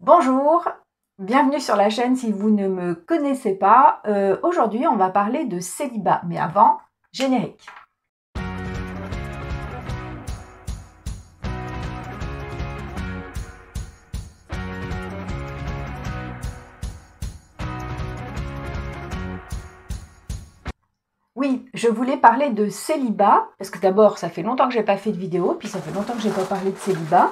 Bonjour, bienvenue sur la chaîne si vous ne me connaissez pas. Aujourd'hui, on va parler de célibat, mais avant, générique. Oui, je voulais parler de célibat, parce que d'abord, ça fait longtemps que j'ai pas fait de vidéo, puis ça fait longtemps que j'ai pas parlé de célibat.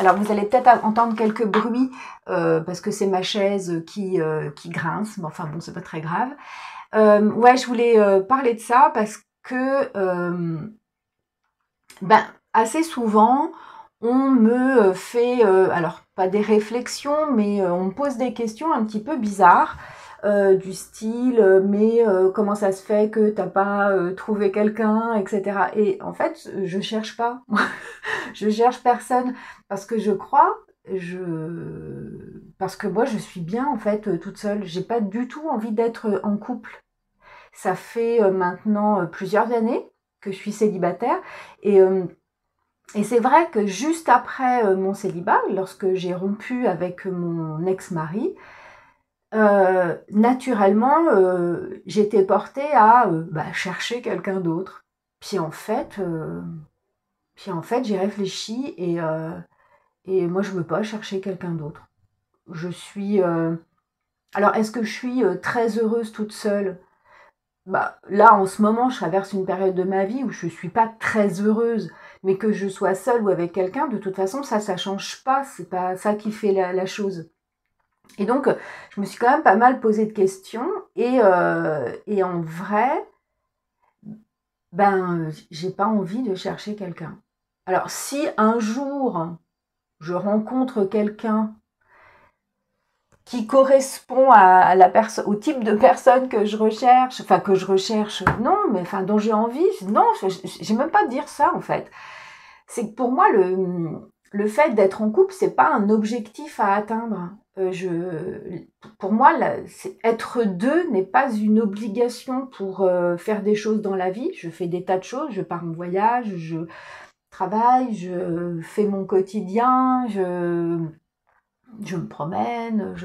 Alors, vous allez peut-être entendre quelques bruits, parce que c'est ma chaise qui grince, mais enfin bon, c'est pas très grave. Ouais, je voulais parler de ça parce que, assez souvent, on me fait, alors pas des réflexions, mais on me pose des questions un petit peu bizarres, du style, comment ça se fait que t'as pas trouvé quelqu'un, etc. Et en fait, je cherche pas, je cherche personne, parce que je crois, parce que moi je suis bien en fait toute seule, j'ai pas du tout envie d'être en couple. Ça fait maintenant plusieurs années que je suis célibataire, et c'est vrai que juste après mon célibat, lorsque j'ai rompu avec mon ex-mari, naturellement, j'étais portée à chercher quelqu'un d'autre. Puis en fait, j'ai réfléchi et moi, je veux pas chercher quelqu'un d'autre. Je suis... Alors, est-ce que je suis très heureuse toute seule? Là, en ce moment, je traverse une période de ma vie où je suis pas très heureuse, mais que je sois seule ou avec quelqu'un, de toute façon, ça change pas, c'est pas ça qui fait la chose. Et donc, je me suis quand même pas mal posé de questions, et en vrai, j'ai pas envie de chercher quelqu'un. Alors, si un jour, je rencontre quelqu'un qui correspond à au type de personne que je recherche, non, mais enfin dont j'ai envie, non, j'ai même pas dire ça en fait. C'est que pour moi le fait d'être en couple, c'est pas un objectif à atteindre. Pour moi, être deux n'est pas une obligation pour faire des choses dans la vie. Je fais des tas de choses, je pars en voyage, je travaille, je fais mon quotidien, je me promène,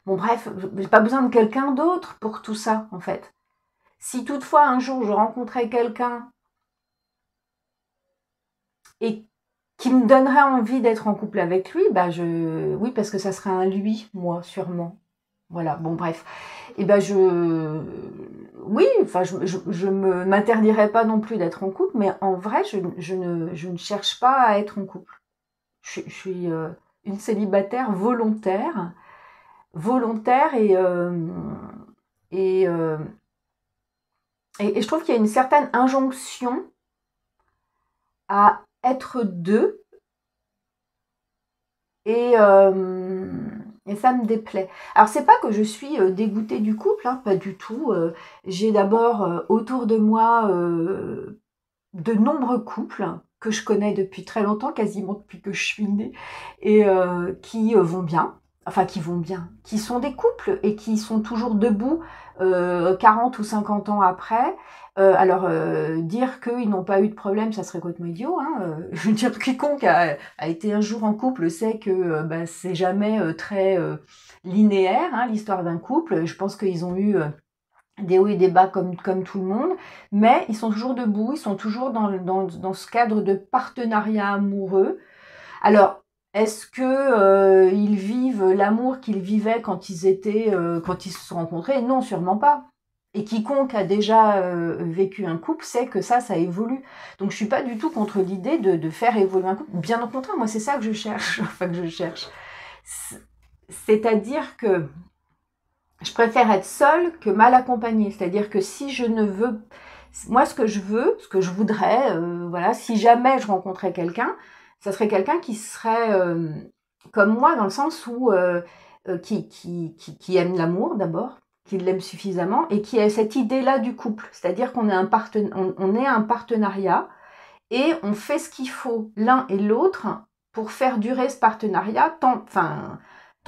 bon bref, j'ai pas besoin de quelqu'un d'autre pour tout ça, en fait. Si toutefois un jour je rencontrais quelqu'un et qui me donnerait envie d'être en couple avec lui, oui, parce que ça serait un lui, moi, sûrement. Voilà, bon bref. Et oui, enfin, je m'interdirais pas non plus d'être en couple, mais en vrai, je ne cherche pas à être en couple. Je suis une célibataire volontaire et, euh, et je trouve qu'il y a une certaine injonction à être deux et, euh, et ça me déplaît. Alors c'est pas que je suis dégoûtée du couple, hein, pas du tout. J'ai d'abord autour de moi de nombreux couples que je connais depuis très longtemps, quasiment depuis que je suis née, et qui vont bien, enfin qui vont bien, qui sont des couples et qui sont toujours debout 40 ou 50 ans après. Dire qu'ils n'ont pas eu de problème, ça serait complètement idiot. Hein. Je veux dire, quiconque a été un jour en couple sait que c'est jamais très linéaire, hein, l'histoire d'un couple. Je pense qu'ils ont eu des hauts et des bas comme tout le monde, mais ils sont toujours debout, ils sont toujours dans ce cadre de partenariat amoureux. Alors, est-ce que ils vivent l'amour qu'ils vivaient quand quand ils se sont rencontrés? Non, sûrement pas. Et quiconque a déjà vécu un couple sait que ça évolue. Donc je suis pas du tout contre l'idée de faire évoluer un couple. Bien au contraire, moi c'est ça que je cherche, enfin que je cherche. C'est-à-dire que je préfère être seule que mal accompagnée. C'est-à-dire que si je ne veux... Moi, ce que je veux, ce que je voudrais, voilà, si jamais je rencontrais quelqu'un, ça serait quelqu'un qui serait comme moi, dans le sens où qui aime l'amour d'abord, qui l'aime suffisamment, et qui a cette idée-là du couple. C'est-à-dire qu'on est on est un partenariat, et on fait ce qu'il faut l'un et l'autre pour faire durer ce partenariat tant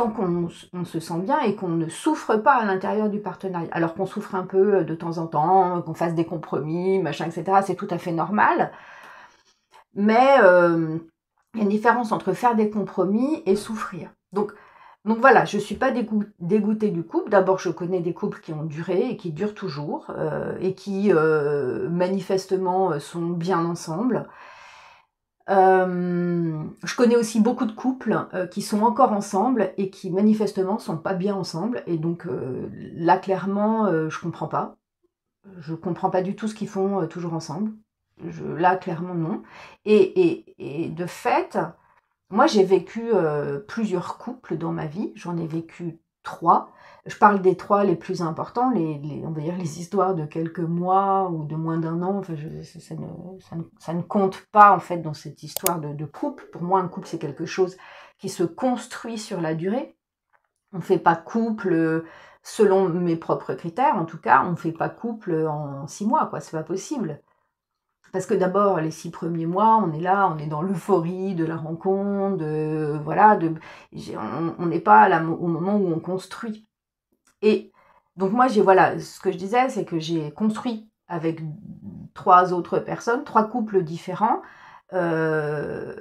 qu'on se sent bien et qu'on ne souffre pas à l'intérieur du partenariat. Alors qu'on souffre un peu de temps en temps, qu'on fasse des compromis, machin, etc. C'est tout à fait normal. Mais il y a une différence entre faire des compromis et souffrir. Donc Donc voilà, je ne suis pas dégoûtée du couple. D'abord, je connais des couples qui ont duré et qui durent toujours et qui manifestement sont bien ensemble. Je connais aussi beaucoup de couples qui sont encore ensemble et qui manifestement sont pas bien ensemble. Et donc là, clairement, je comprends pas. Je comprends pas du tout ce qu'ils font toujours ensemble. Là, clairement, non. Et de fait, moi, j'ai vécu plusieurs couples dans ma vie. J'en ai vécu 3. Je parle des 3 les plus importants, on va dire les histoires de quelques mois ou de moins d'1 an. Enfin, ça ne compte pas, en fait, dans cette histoire de couple. Pour moi, un couple, c'est quelque chose qui se construit sur la durée. On ne fait pas couple, selon mes propres critères, en tout cas, on ne fait pas couple en 6 mois, quoi. C'est pas possible. Parce que d'abord, les 6 premiers mois, on est là, on est dans l'euphorie de la rencontre, on n'est pas au moment où on construit. Et donc moi, voilà, ce que je disais, c'est que j'ai construit avec 3 autres personnes, 3 couples différents, un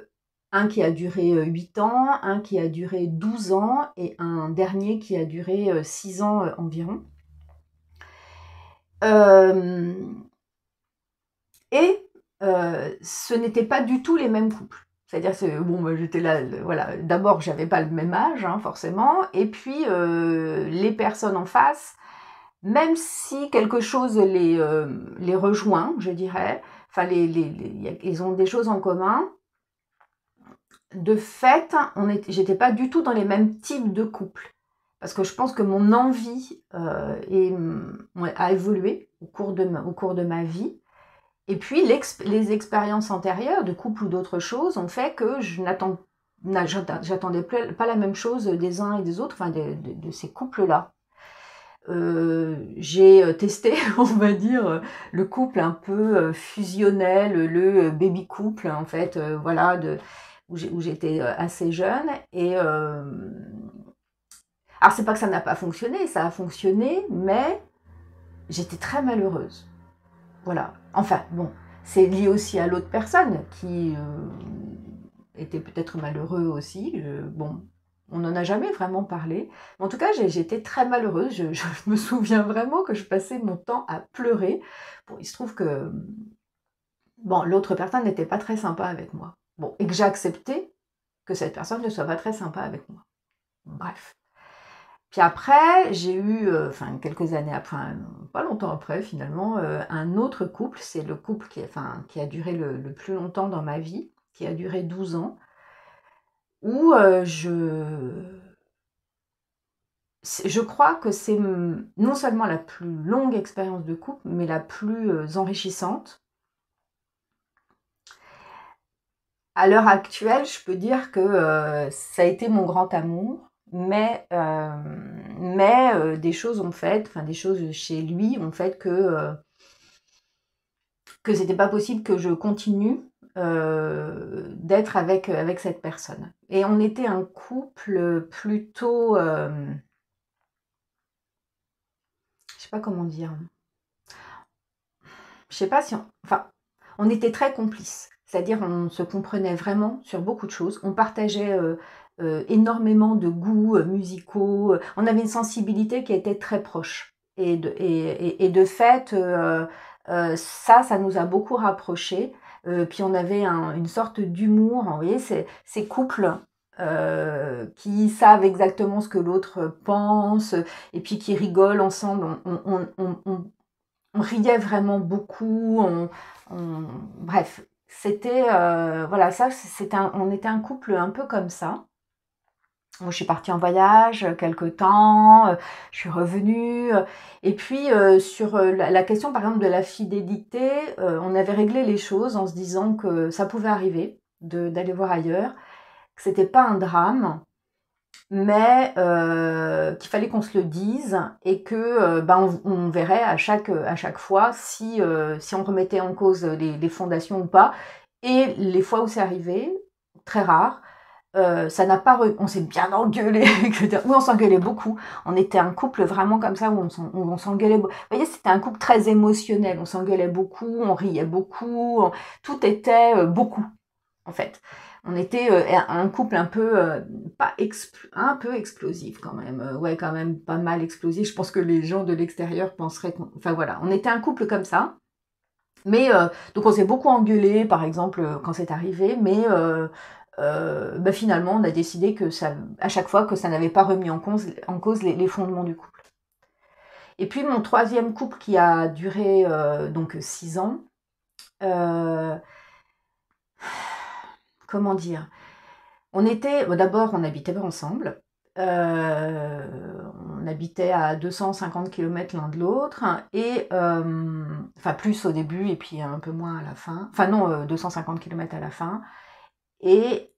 qui a duré 8 ans, un qui a duré 12 ans, et un dernier qui a duré 6 ans environ. Et ce n'étaient pas du tout les mêmes couples. C'est-à-dire que bon, j'étais là, voilà. D'abord, j'avais pas le même âge, hein, forcément, et puis les personnes en face, même si quelque chose les rejoint, je dirais, enfin, ils ont des choses en commun. De fait, j'étais pas du tout dans les mêmes types de couples, parce que je pense que mon envie a évolué au cours de ma vie. Et puis, les expériences antérieures de couple ou d'autres choses ont fait que j'attendais pas la même chose des uns et des autres, enfin de ces couples-là. J'ai testé, on va dire, le couple un peu fusionnel, le baby couple, en fait, voilà, où j'étais assez jeune. Et alors, c'est pas que ça n'a pas fonctionné, ça a fonctionné, mais j'étais très malheureuse. Voilà. Enfin, bon, c'est lié aussi à l'autre personne qui était peut-être malheureux aussi. Bon, on n'en a jamais vraiment parlé. En tout cas, j'étais très malheureuse. Je me souviens vraiment que je passais mon temps à pleurer. Bon, il se trouve que bon, l'autre personne n'était pas très sympa avec moi. Bon, et que j'ai accepté que cette personne ne soit pas très sympa avec moi. Bref. Puis après, j'ai eu, quelques années après, pas longtemps après finalement, un autre couple. C'est le couple qui a duré le plus longtemps dans ma vie, qui a duré 12 ans, où je crois que c'est non seulement la plus longue expérience de couple, mais la plus enrichissante. À l'heure actuelle, je peux dire que ça a été mon grand amour. Mais des choses ont fait, des choses chez lui ont fait que c'était pas possible que je continue d'être avec cette personne. Et on était un couple plutôt, je sais pas comment dire, je sais pas si on était très complices. C'est-à-dire on se comprenait vraiment sur beaucoup de choses. On partageait énormément de goûts musicaux. On avait une sensibilité qui était très proche. Et de fait, ça nous a beaucoup rapprochés. Puis on avait une sorte d'humour. Vous voyez, ces couples qui savent exactement ce que l'autre pense et puis qui rigolent ensemble. On riait vraiment beaucoup. Bref, c'était voilà, on était un couple un peu comme ça. Moi, je suis partie en voyage quelque temps, je suis revenue. Et puis, sur la question, par exemple, de la fidélité, on avait réglé les choses en se disant que ça pouvait arriver d'aller voir ailleurs, que c'était pas un drame, mais qu'il fallait qu'on se le dise et que on verrait à chaque fois si on remettait en cause les fondations ou pas. Et les fois où c'est arrivé, très rare, ça n'a pas... On s'est bien engueulé, etc. Oui, on s'engueulait beaucoup. On était un couple vraiment comme ça où on s'engueulait beaucoup. Vous voyez, c'était un couple très émotionnel. On s'engueulait beaucoup, on riait beaucoup. Tout était beaucoup, en fait. On était un couple un peu, un peu explosif quand même. Ouais, quand même pas mal explosif. Je pense que les gens de l'extérieur penseraient enfin voilà, on était un couple comme ça. Mais donc on s'est beaucoup engueulé, par exemple, quand c'est arrivé, mais bah, finalement on a décidé que ça, à chaque fois, que ça n'avait pas remis en cause les fondements du couple. Et puis mon troisième couple qui a duré donc 6 ans, euh, comment dire, d'abord on habitait pas ensemble, on habitait à 250 km l'un de l'autre, et enfin plus au début et puis un peu moins à la fin, enfin non, 250 km à la fin, et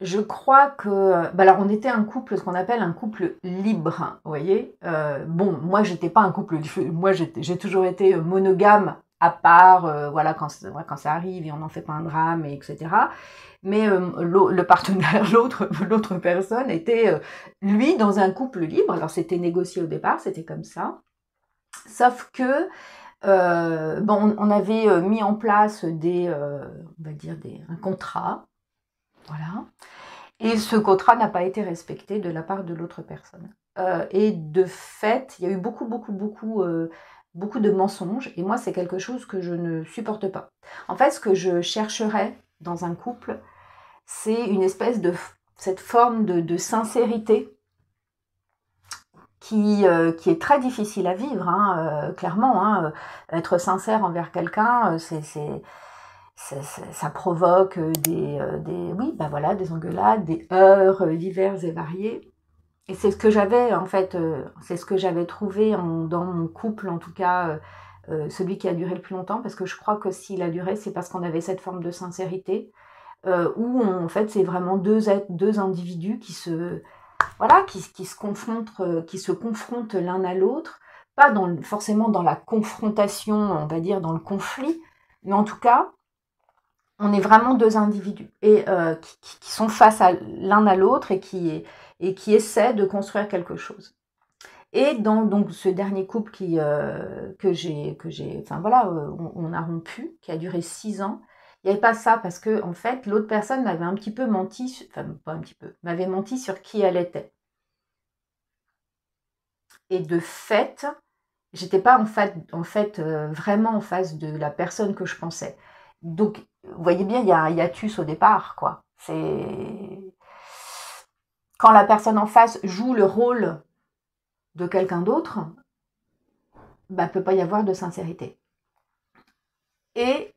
je crois que, bah alors on était un couple, ce qu'on appelle un couple libre, vous voyez. Bon, moi j'étais pas un couple, moi j'ai toujours été monogame, à part, voilà, quand ça arrive et on n'en fait pas un drame, etc. Mais le partenaire, l'autre personne était, lui, dans un couple libre. Alors c'était négocié au départ, c'était comme ça. Sauf que, bon, on avait mis en place on va dire un contrat, voilà. Et ce contrat n'a pas été respecté de la part de l'autre personne. Et de fait, il y a eu beaucoup de mensonges. Et moi, c'est quelque chose que je ne supporte pas. En fait, ce que je chercherais dans un couple, c'est une espèce cette forme de sincérité qui est très difficile à vivre, hein, clairement. Hein, être sincère envers quelqu'un, ça provoque oui, ben voilà, des engueulades, des heurts diverses et variées. Et c'est ce que j'avais, en fait, c'est ce que j'avais trouvé dans mon couple, en tout cas, celui qui a duré le plus longtemps, parce que je crois que s'il a duré, c'est parce qu'on avait cette forme de sincérité, où en fait, c'est vraiment deux individus voilà, qui se confrontent l'un à l'autre, pas forcément dans la confrontation, on va dire, dans le conflit, mais en tout cas, on est vraiment deux individus et qui sont face à l'un à l'autre et qui essaient de construire quelque chose. Et dans donc ce dernier couple enfin voilà, on a rompu, qui a duré 6 ans. Il n'y avait pas ça parce que en fait l'autre personne m'avait un petit peu menti, enfin pas un petit peu, m'avait menti sur qui elle était. Et de fait, j'étais pas en fait vraiment en face de la personne que je pensais. Donc, vous voyez bien, il y a un hiatus au départ, quoi. C'est quand la personne en face joue le rôle de quelqu'un d'autre, bah, peut pas y avoir de sincérité. Et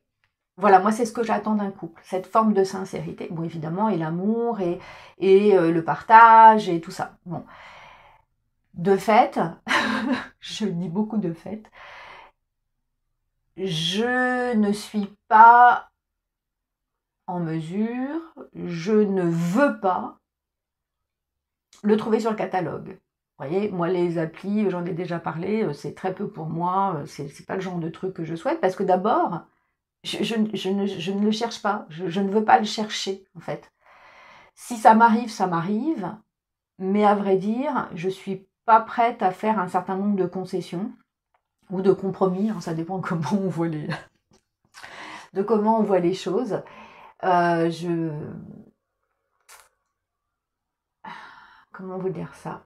voilà, moi, c'est ce que j'attends d'un couple, cette forme de sincérité. Bon, évidemment, et l'amour, et le partage, et tout ça. Bon. De fait, je dis beaucoup de fait, je ne suis pas en mesure, je ne veux pas le trouver sur le catalogue. Vous voyez, moi les applis, j'en ai déjà parlé, c'est très peu pour moi, c'est pas le genre de truc que je souhaite, parce que d'abord, je ne le cherche pas, je ne veux pas le chercher, en fait. Si ça m'arrive, mais à vrai dire, je suis pas prête à faire un certain nombre de concessions, ou de compromis, hein, ça dépend de comment on voit les choses. Comment vous dire ça?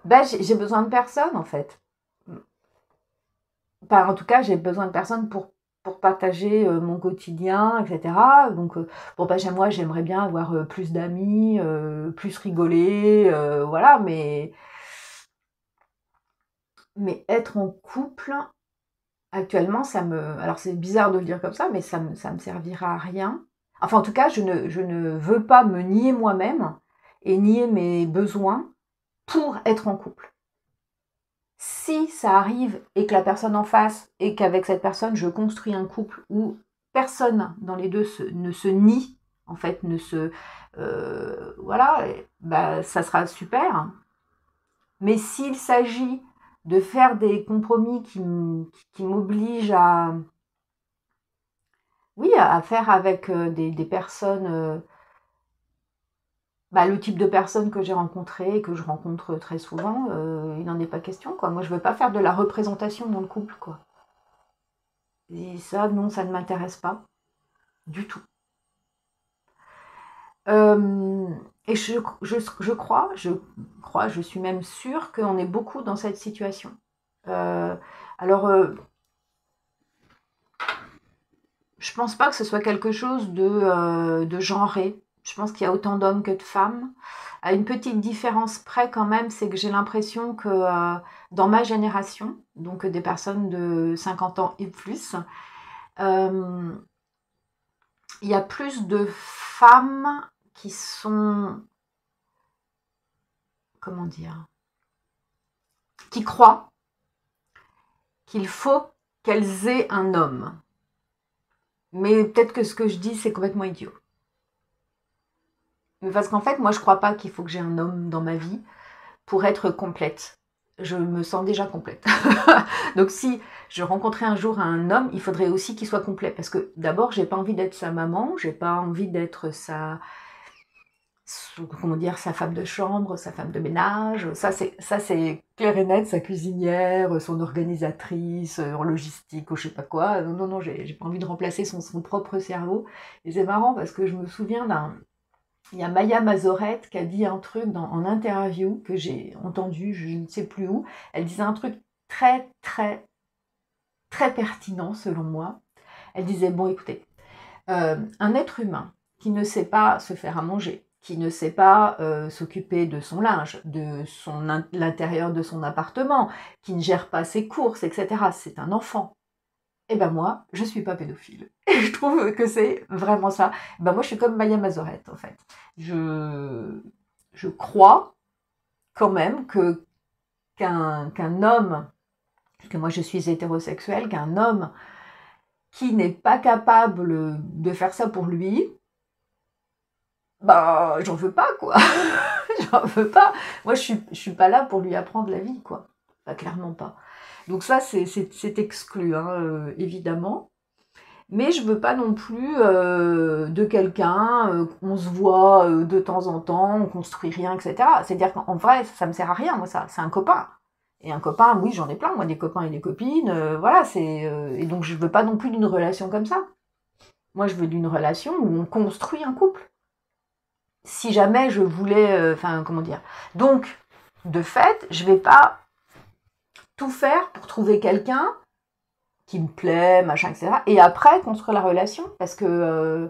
Ben, j'ai besoin de personne, en fait. Enfin, en tout cas, j'ai besoin de personne pour partager mon quotidien, etc. Donc, bon, ben, moi, j'aimerais bien avoir plus d'amis, plus rigoler, voilà, mais être en couple, actuellement, alors c'est bizarre de le dire comme ça, mais ça me servira à rien. Enfin, en tout cas, je ne veux pas me nier moi-même et nier mes besoins pour être en couple. Si ça arrive et que la personne en face, et qu'avec cette personne, je construis un couple où personne dans les deux ne se nie, en fait, voilà, bah, ça sera super. Mais s'il s'agit de faire des compromis qui m'obligent oui, à faire avec des personnes, bah, le type de personnes que j'ai rencontrées, que je rencontre très souvent, il n'en est pas question, quoi. Moi, je veux pas faire de la représentation dans le couple, quoi. Et ça, non, ça ne m'intéresse pas du tout. Et je suis même sûre qu'on est beaucoup dans cette situation. Alors, je pense pas que ce soit quelque chose de genré. Je pense qu'il y a autant d'hommes que de femmes. À une petite différence près quand même, c'est que j'ai l'impression que dans ma génération, donc des personnes de 50 ans et plus, euh, il y a plus de femmes qui sont, comment dire, qui croient qu'il faut qu'elles aient un homme. Mais peut-être que ce que je dis, c'est complètement idiot. Mais parce qu'en fait, moi, je crois pas qu'il faut que j'ai un homme dans ma vie pour être complète. Je me sens déjà complète. Donc si je rencontrais un jour un homme, il faudrait aussi qu'il soit complet. Parce que d'abord, j'ai pas envie d'être sa maman, j'ai pas envie d'être comment dire, sa femme de chambre, sa femme de ménage. Ça c'est clair et net, sa cuisinière, son organisatrice, en logistique ou je sais pas quoi. Non, non, non, j'ai pas envie de remplacer son propre cerveau. Et c'est marrant parce que je me souviens il y a Maya Mazoret qui a dit un truc en interview que j'ai entendu, je ne sais plus où. Elle disait un truc très, très, très pertinent selon moi. Elle disait, bon écoutez, un être humain qui ne sait pas se faire à manger, qui ne sait pas s'occuper de son linge, l'intérieur de son appartement, qui ne gère pas ses courses, etc., c'est un enfant. Eh ben moi, je suis pas pédophile. Et je trouve que c'est vraiment ça. Ben moi, je suis comme Maya Mazoret, en fait. Je crois quand même qu'un homme, parce que moi je suis hétérosexuelle, qu'un homme qui n'est pas capable de faire ça pour lui, bah j'en veux pas, quoi. J'en veux pas. Moi, je suis pas là pour lui apprendre la vie, quoi. Bah, clairement pas. Donc ça, c'est exclu, hein, évidemment. Mais je veux pas non plus de quelqu'un qu'on se voit de temps en temps, on construit rien, etc. C'est-à-dire qu'en vrai, ça me sert à rien, moi, ça. C'est un copain. Et un copain, oui, j'en ai plein, moi, des copains et des copines. Voilà, et donc, je veux pas non plus d'une relation comme ça. Moi, je veux d'une relation où on construit un couple. Si jamais je voulais... Enfin, comment dire. Donc, de fait, je vais pas tout faire pour trouver quelqu'un qui me plaît, machin, etc. Et après, construire la relation, parce que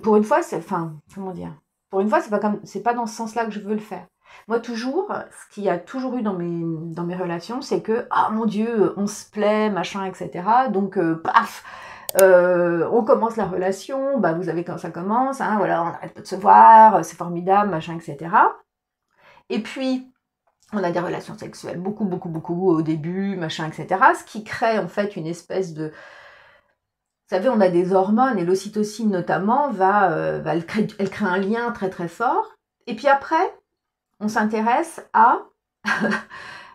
pour une fois, enfin, comment dire, pour une fois, c'est pas dans ce sens-là que je veux le faire. Moi, toujours, ce qu'il y a toujours eu dans mes relations, c'est que, ah mon Dieu, on se plaît, machin, etc. Donc, paf, on commence la relation, bah, vous savez quand ça commence, hein, voilà, on n'arrête pas de se voir, c'est formidable, machin, etc. Et puis, on a des relations sexuelles, beaucoup, beaucoup, beaucoup au début, machin, etc. Ce qui crée en fait une espèce de... Vous savez, on a des hormones et l'ocytocine notamment elle crée un lien très très fort. Et puis après, on s'intéresse à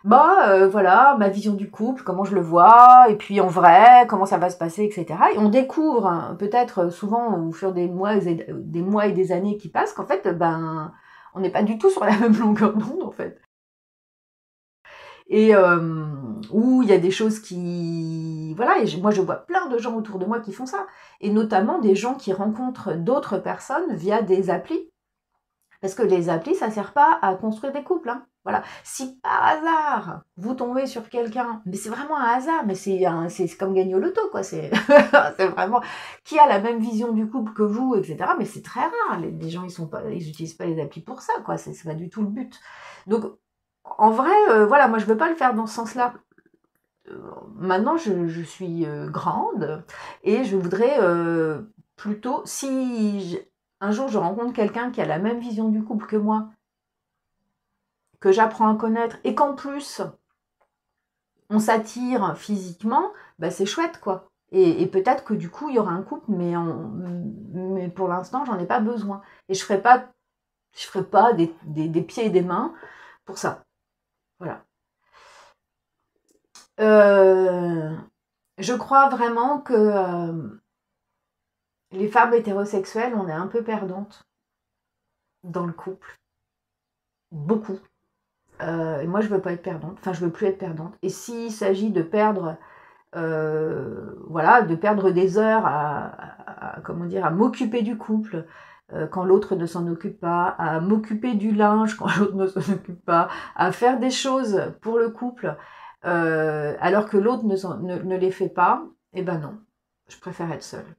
voilà, ma vision du couple, comment je le vois, et puis en vrai, comment ça va se passer, etc. Et on découvre, hein, peut-être souvent au fur des mois et des années qui passent, qu'en fait, ben, on n'est pas du tout sur la même longueur d'onde, en fait. Et où il y a des choses qui... Voilà, et moi je vois plein de gens autour de moi qui font ça. Et notamment des gens qui rencontrent d'autres personnes via des applis. Parce que les applis, ça sert pas à construire des couples. Hein. Voilà. Si par hasard, vous tombez sur quelqu'un, mais c'est vraiment un hasard, mais c'est comme gagner au loto, quoi. C'est vraiment... Qui a la même vision du couple que vous, etc. Mais c'est très rare. Les gens, ils utilisent pas les applis pour ça, quoi. C'est pas du tout le but. Donc, en vrai, voilà, moi je veux pas le faire dans ce sens-là. Maintenant, je suis grande et je voudrais plutôt, si un jour je rencontre quelqu'un qui a la même vision du couple que moi, que j'apprends à connaître et qu'en plus on s'attire physiquement, bah c'est chouette quoi. Et peut-être que du coup il y aura un couple, mais pour l'instant j'en ai pas besoin. Et je ferai pas des pieds et des mains pour ça. Voilà. Je crois vraiment que les femmes hétérosexuelles, on est un peu perdantes dans le couple. Beaucoup. Et moi, je veux pas être perdante. Enfin, je veux plus être perdante. Et s'il s'agit de perdre voilà, de perdre des heures comment dire, à m'occuper du couple quand l'autre ne s'en occupe pas, à m'occuper du linge quand l'autre ne s'en occupe pas, à faire des choses pour le couple alors que l'autre ne les fait pas, eh ben non, je préfère être seule.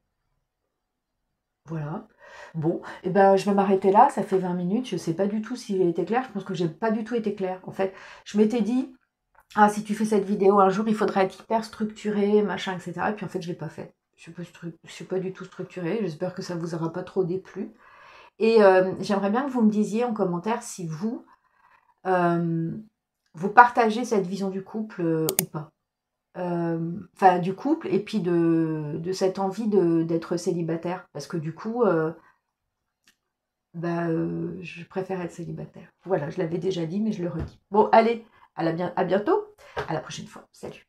Voilà. Bon, eh ben, je vais m'arrêter là, ça fait 20 minutes, je ne sais pas du tout si j'ai été claire, je pense que j'ai pas du tout été claire. En fait, je m'étais dit, ah, si tu fais cette vidéo un jour, il faudra être hyper structuré, machin, etc. Et puis en fait, je ne l'ai pas fait. Je suis pas du tout structurée, j'espère que ça vous aura pas trop déplu. Et j'aimerais bien que vous me disiez en commentaire si vous partagez cette vision du couple ou pas. Enfin, du couple et puis de cette envie d'être célibataire. Parce que du coup, je préfère être célibataire. Voilà, je l'avais déjà dit, mais je le redis. Bon, allez, à bientôt. À la prochaine fois. Salut.